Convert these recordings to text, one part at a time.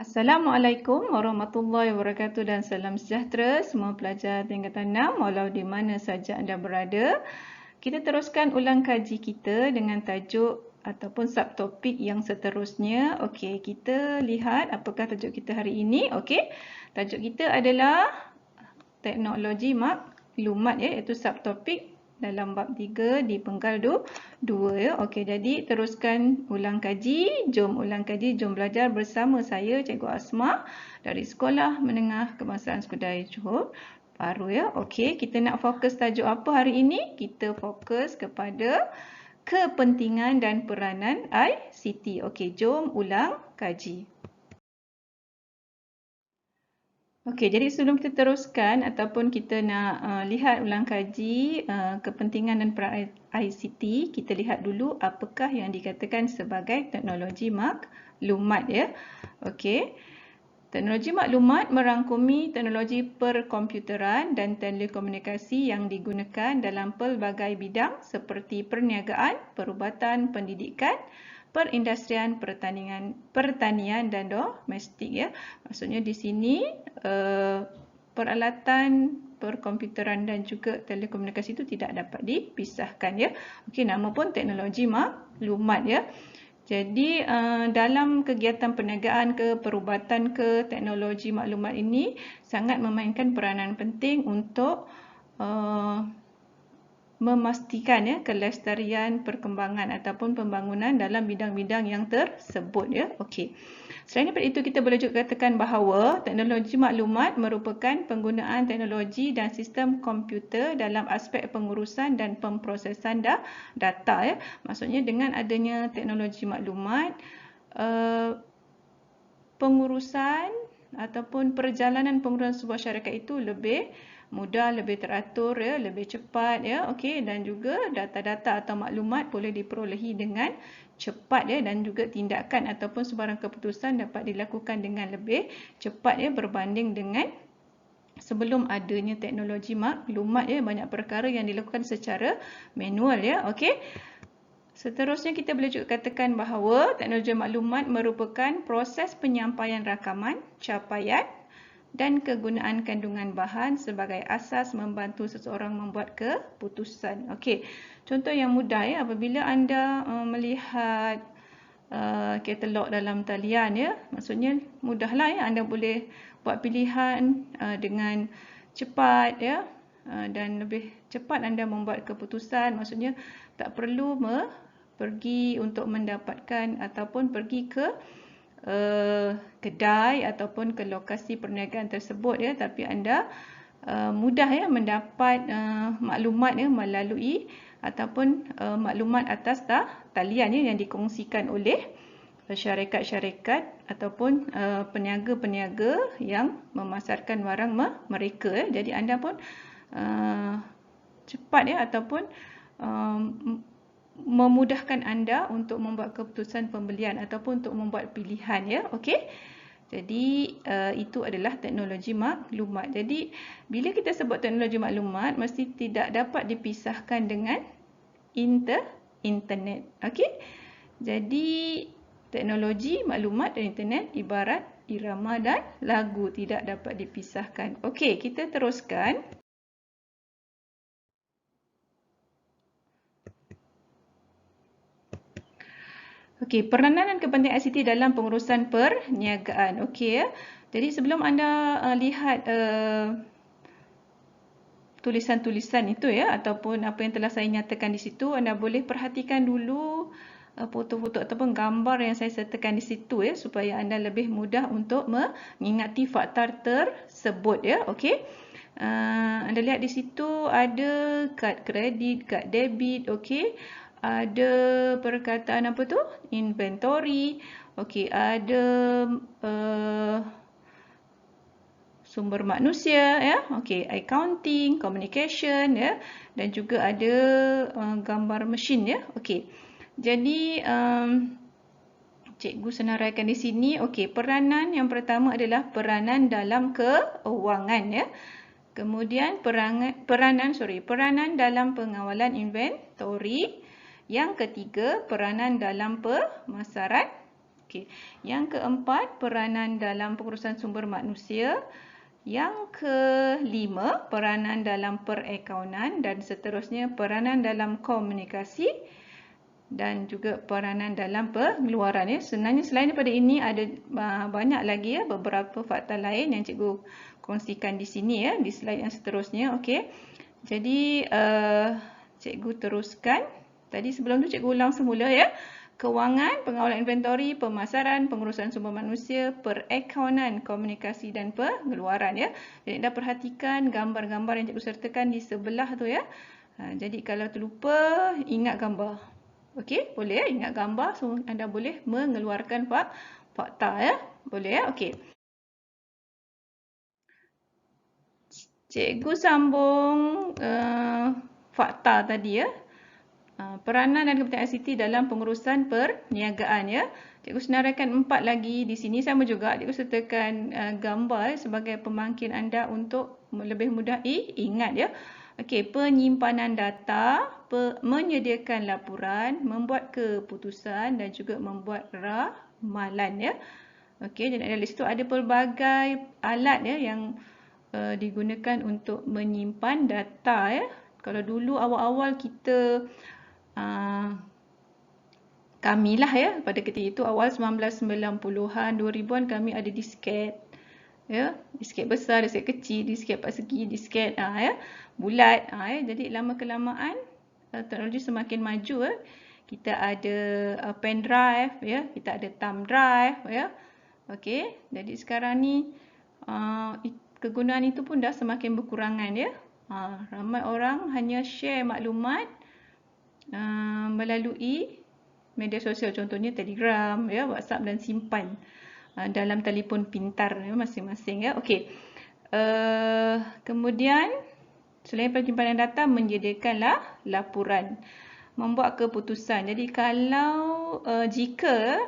Assalamualaikum warahmatullahi wabarakatuh dan salam sejahtera semua pelajar tingkatan 6 walau di mana saja anda berada. Kita teruskan ulang kaji kita dengan tajuk ataupun subtopik yang seterusnya. Okey, kita lihat apakah tajuk kita hari ini. Okey, tajuk kita adalah teknologi maklumat ya, iaitu subtopik dalam bab 3 di penggal 2 ya. Okey, jadi teruskan ulang kaji. Jom ulang kaji, jom belajar bersama saya Cikgu Asma dari Sekolah Menengah Kebangsaan Skudai Johor Bahru ya. Okey, kita nak fokus tajuk apa hari ini? Kita fokus kepada kepentingan dan peranan ICT. Okey, jom ulang kaji. Okey, jadi sebelum kita teruskan ataupun kita nak lihat ulang kaji kepentingan dan peran ICT, kita lihat dulu apakah yang dikatakan sebagai teknologi maklumat ya. Okey. Teknologi maklumat merangkumi teknologi perkomputeran dan telekomunikasi yang digunakan dalam pelbagai bidang seperti perniagaan, perubatan, pendidikan, perindustrian, pertanian dan domestik ya. Maksudnya di sini peralatan perkomputeran dan juga telekomunikasi itu tidak dapat dipisahkan ya. Okey, nama pun teknologi maklumat ya. Jadi dalam kegiatan perniagaan ke perubatan ke teknologi maklumat ini sangat memainkan peranan penting untuk memastikan ya kelestarian perkembangan ataupun pembangunan dalam bidang-bidang yang tersebut ya. Okey. Selain daripada itu, kita boleh juga katakan bahawa teknologi maklumat merupakan penggunaan teknologi dan sistem komputer dalam aspek pengurusan dan pemprosesan data ya. Maksudnya dengan adanya teknologi maklumat pengurusan ataupun perjalanan pengurusan sebuah syarikat itu lebih mudah, lebih teratur ya, lebih cepat ya. Okey, dan juga data-data atau maklumat boleh diperolehi dengan cepat ya, dan juga tindakan ataupun sebarang keputusan dapat dilakukan dengan lebih cepat ya berbanding dengan sebelum adanya teknologi maklumat ya. Banyak perkara yang dilakukan secara manual ya. Okey. Seterusnya kita boleh juga katakan bahawa teknologi maklumat merupakan proses penyampaian rakaman, capaian dan kegunaan kandungan bahan sebagai asas membantu seseorang membuat keputusan. Okey, contoh yang mudah ya, apabila anda melihat katalog dalam talian ya, maksudnya mudahlah ya, anda boleh buat pilihan dengan cepat ya, dan lebih cepat anda membuat keputusan. Maksudnya tak perlu pergi untuk mendapatkan ataupun pergi ke kedai ataupun ke lokasi perniagaan tersebut ya, tapi anda mudah ya mendapat maklumat ya melalui ataupun maklumat atas talian ya yang dikongsikan oleh syarikat-syarikat ataupun peniaga-peniaga yang memasarkan barang mereka ya. Jadi anda pun cepat ya ataupun memudahkan anda untuk membuat keputusan pembelian ataupun untuk membuat pilihan ya. Okey. Jadi itu adalah teknologi maklumat. Jadi bila kita sebut teknologi maklumat mesti tidak dapat dipisahkan dengan internet. Okey. Jadi teknologi maklumat dan internet ibarat irama dan lagu, tidak dapat dipisahkan. Okey, kita teruskan. Okey, peranan dan kepentingan ICT dalam pengurusan perniagaan. Okey ya. Jadi sebelum anda lihat tulisan-tulisan itu ya, ataupun apa yang telah saya nyatakan di situ, anda boleh perhatikan dulu foto-foto ataupun gambar yang saya sertakan di situ ya, supaya anda lebih mudah untuk mengingati fakta tersebut ya. Okey. Anda lihat di situ ada kad kredit, kad debit, okey. Ada perkataan apa tu? Inventory. Okey, ada sumber manusia ya. Okey, accounting, communication ya, dan juga ada gambar mesin ya. Okey. Jadi cikgu senaraikan di sini. Okey, peranan yang pertama adalah peranan dalam keuangan ya. Kemudian peranan dalam pengawalan inventory. Yang ketiga, peranan dalam pemasaran Okey. Yang keempat, peranan dalam pengurusan sumber manusia. Yang kelima, peranan dalam perakaunan, dan seterusnya peranan dalam komunikasi dan juga peranan dalam pengeluaran. Sebenarnya selain daripada ini ada banyak lagi beberapa fakta lain yang cikgu kongsikan di sini di slide yang seterusnya. Okey. Jadi cikgu teruskan. Tadi sebelum tu cikgu ulang semula Kewangan, pengawalan inventori, pemasaran, pengurusan sumber manusia, perakaunan, komunikasi dan pengeluaran Jadi dah perhatikan gambar-gambar yang cikgu sertakan di sebelah tu Jadi kalau terlupa, ingat gambar. Okey, boleh ingat gambar, so anda boleh mengeluarkan fakta Boleh okey. Cikgu sambung fakta tadi peranan dan kepentingan ICT dalam pengurusan perniagaan Cikgu senaraikan 4 lagi di sini sama juga. Cikgu sertakan gambar sebagai pemangkin anda untuk lebih mudah ingat Okey, penyimpanan data, menyediakan laporan, membuat keputusan dan juga membuat ramalan Okey, dan dari situ ada pelbagai alat yang digunakan untuk menyimpan data Kalau dulu awal-awal kita kami lah pada ketika itu awal 1990-an 2000-an kami ada disket disket besar, disket kecil, disket persegi, disket bulat jadi lama kelamaan teknologi semakin maju kita ada pen drive kita ada thumb drive okey, jadi sekarang ni kegunaan itu pun dah semakin berkurangan ramai orang hanya share maklumat melalui media sosial, contohnya Telegram, WhatsApp dan simpan dalam telefon pintar masing-masing Okey. Kemudian selain penyimpanan data, menyediakanlah laporan, membuat keputusan. Jadi kalau jika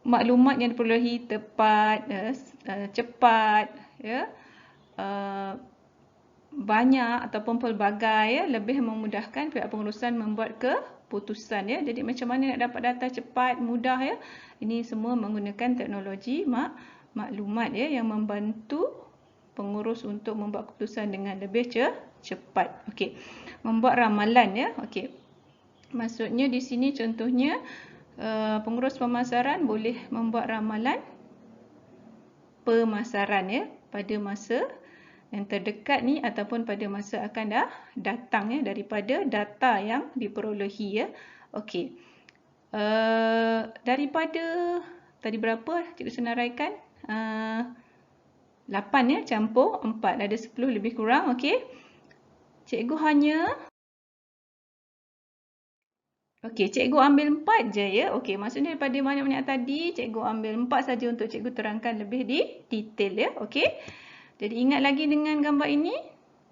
maklumat yang diperolehi tepat, cepat, banyak ataupun pelbagai lebih memudahkan pihak pengurusan membuat keputusan Jadi macam mana nak dapat data cepat, mudah Ini semua menggunakan teknologi maklumat yang membantu pengurus untuk membuat keputusan dengan lebih cepat. Okey. Membuat ramalan Okey. Maksudnya di sini contohnya pengurus pemasaran boleh membuat ramalan pemasaran pada masa yang terdekat ni ataupun pada masa akan datang daripada data yang diperolehi Okey. Daripada tadi berapa cikgu senaraikan? 8 campur 4, ada 10 lebih kurang. Okey. Cikgu hanya cikgu ambil 4 je Okey, maksudnya daripada banyak-banyak tadi cikgu ambil 4 saja untuk cikgu terangkan lebih detail Okey. Jadi ingat lagi dengan gambar ini,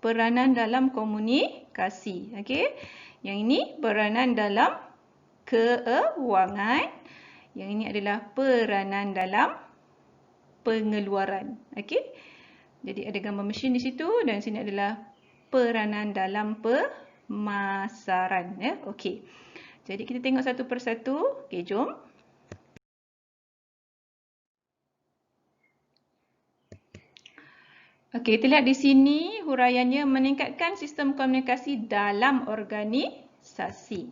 peranan dalam komunikasi. Okey. Yang ini peranan dalam keuangan. Yang ini adalah peranan dalam pengeluaran. Okey. Jadi ada gambar mesin di situ dan sini adalah peranan dalam pemasaran Okey. Jadi kita tengok satu persatu. Okey, jom. Okey, kita lihat di sini huraiannya meningkatkan sistem komunikasi dalam organisasi.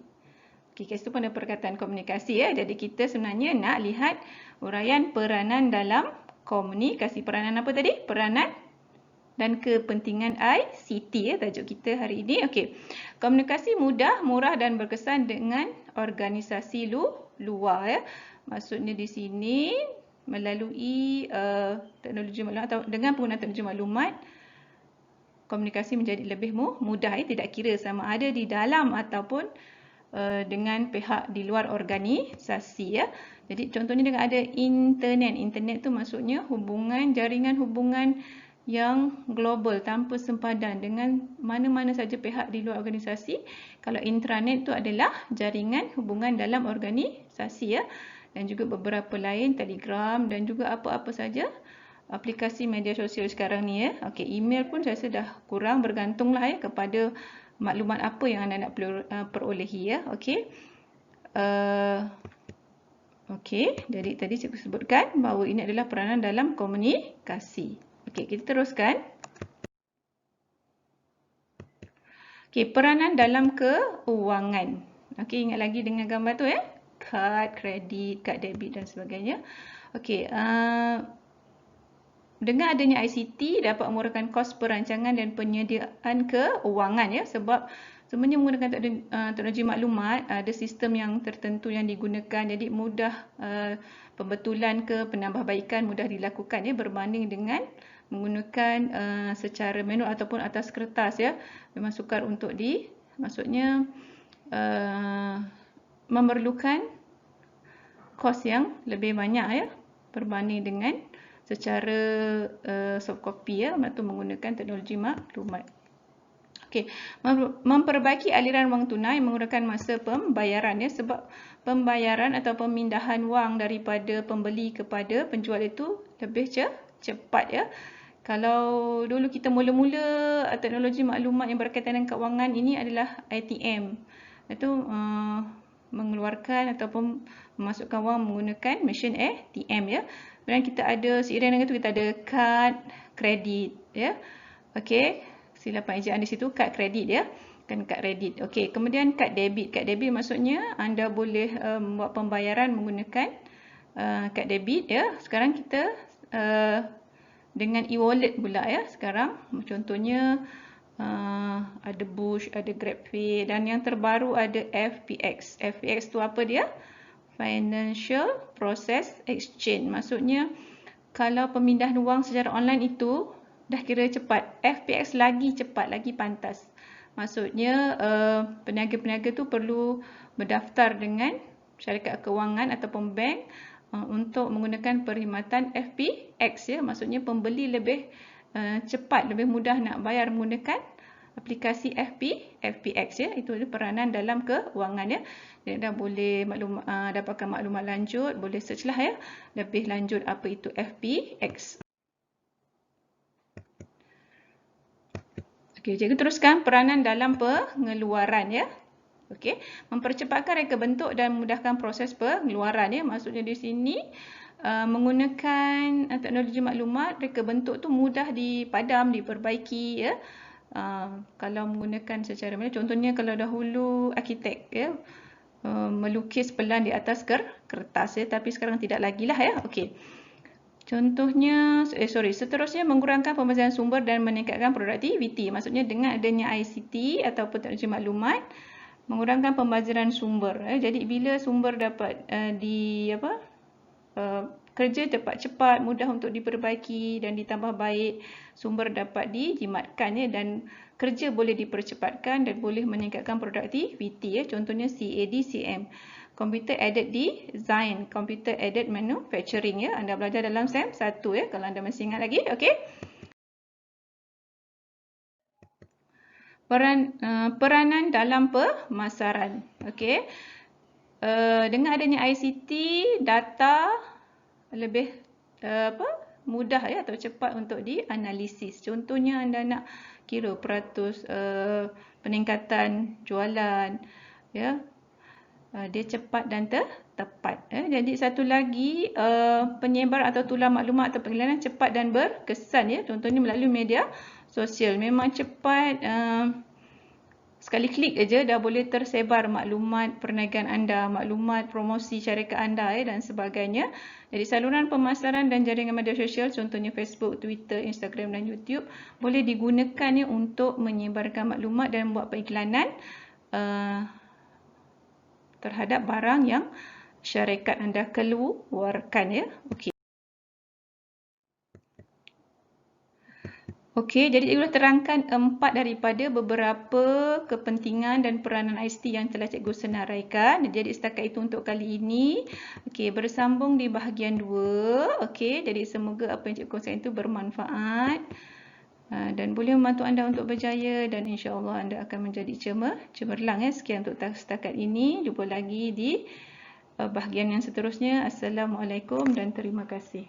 Okey, kat situ pun ada perkataan komunikasi Jadi kita sebenarnya nak lihat huraian peranan dalam komunikasi. Peranan apa tadi? Peranan dan kepentingan ICT tajuk kita hari ini. Okey. Komunikasi mudah, murah dan berkesan dengan organisasi luar Maksudnya di sini melalui teknologi maklumat atau dengan penggunaan teknologi maklumat, komunikasi menjadi lebih mudah tidak kira sama ada di dalam ataupun dengan pihak di luar organisasi Jadi contohnya dengan ada internet. Internet tu maksudnya jaringan hubungan yang global tanpa sempadan dengan mana-mana saja pihak di luar organisasi. Kalau intranet tu adalah jaringan hubungan dalam organisasi dan juga beberapa lain, Telegram dan juga apa-apa saja aplikasi media sosial sekarang ni Okey, email pun saya rasa dah kurang, bergantunglah kepada maklumat apa yang anda nak perolehi Okey. Okey, jadi tadi cikgu sebutkan bahawa ini adalah peranan dalam komunikasi. Okey, kita teruskan. Okey, peranan dalam keuangan. Okey, ingat lagi dengan gambar tu ya. Kad kredit, kad debit dan sebagainya. Okey, dengan adanya ICT dapat memurahkan kos perancangan dan penyediaan keuangan ya, sebab semuanya menggunakan teknologi maklumat, ada sistem yang tertentu yang digunakan, jadi mudah pembetulan ke penambahbaikan mudah dilakukan ya, berbanding dengan menggunakan secara manual ataupun atas kertas ya. Memang sukar untuk maksudnya memerlukan kos yang lebih banyak ya, berbanding dengan secara soft copy ya, atau menggunakan teknologi maklumat. Okey, memperbaiki aliran wang tunai menggunakan masa pembayaran ya, sebab pembayaran atau pemindahan wang daripada pembeli kepada penjual itu lebih cepat ya. Kalau dulu kita mula-mula teknologi maklumat yang berkaitan dengan kewangan ini adalah ATM. Itu mengeluarkan ataupun memasukkan wang menggunakan mesin ATM ya. Kemudian kita ada seiring dengan itu kita ada kad kredit ya. Okey, silapan ejaan di situ kad kredit ya. Kan kad kredit. Okey, kemudian kad debit. Kad debit maksudnya anda boleh buat pembayaran menggunakan kad debit ya. Sekarang kita dengan e-wallet pula ya sekarang. Contohnya ada Bush, ada GrabPay dan yang terbaru ada FPX. FPX tu apa dia? Financial Process Exchange. Maksudnya kalau pemindahan wang secara online itu dah kira cepat. FPX lagi cepat, lagi pantas. Maksudnya peniaga-peniaga tu perlu berdaftar dengan syarikat kewangan ataupun bank untuk menggunakan perkhidmatan FPX ya. Maksudnya pembeli lebih cepat, lebih mudah nak bayar menggunakan aplikasi FPX ya. Itu adalah peranan dalam keuangan ya. Anda boleh dapatkan maklumat lanjut, boleh search lah ya, lebih lanjut apa itu FPX. Okey, cikgu teruskan peranan dalam pengeluaran ya. Okey, mempercepatkan reka bentuk dan memudahkan proses pengeluaran ya. Maksudnya di sini menggunakan teknologi maklumat, reka bentuk tu mudah dipadam, diperbaiki ya. Kalau menggunakan secara mana, contohnya kalau dahulu arkitek ya, melukis pelan di atas kertas ya, tapi sekarang tidak lagi lah ya. Okey. Contohnya, seterusnya mengurangkan pembaziran sumber dan meningkatkan produktiviti. Maksudnya dengan adanya ICT ataupun teknologi maklumat, mengurangkan pembaziran sumber. Jadi bila sumber dapat kerja dapat cepat, mudah untuk diperbaiki dan ditambah baik, sumber dapat dijimatkan ya, dan kerja boleh dipercepatkan dan boleh meningkatkan produktiviti ya. Contohnya CAD/CM, Computer Aided Design, Computer Aided Manufacturing ya. Anda belajar dalam SEM 1 ya, kalau anda masih ingat lagi. Okey. Peranan dalam pemasaran. Okey. Dengan adanya ICT, data lebih mudah ya atau cepat untuk dianalisis. Contohnya anda nak kira peratus peningkatan jualan ya, dia cepat dan tepat. Jadi satu lagi penyebar atau tular maklumat atau pengiklanan cepat dan berkesan ya. Contohnya melalui media sosial, memang cepat. Sekali klik aja dah boleh tersebar maklumat perniagaan anda, maklumat promosi syarikat anda dan sebagainya. Jadi saluran pemasaran dan jaringan media sosial, contohnya Facebook, Twitter, Instagram dan YouTube, boleh digunakan untuk menyebarkan maklumat dan membuat periklanan terhadap barang yang syarikat anda keluarkan ya. Okey. Okey, jadi cikgu terangkan 4 daripada beberapa kepentingan dan peranan ICT yang telah cikgu senaraikan. Jadi setakat itu untuk kali ini. Okey, bersambung di bahagian 2. Okey, jadi semoga apa yang cikgu kongsikan itu bermanfaat dan boleh membantu anda untuk berjaya, dan insya-Allah anda akan menjadi cemerlang ya. Sekian untuk setakat ini. Jumpa lagi di bahagian yang seterusnya. Assalamualaikum dan terima kasih.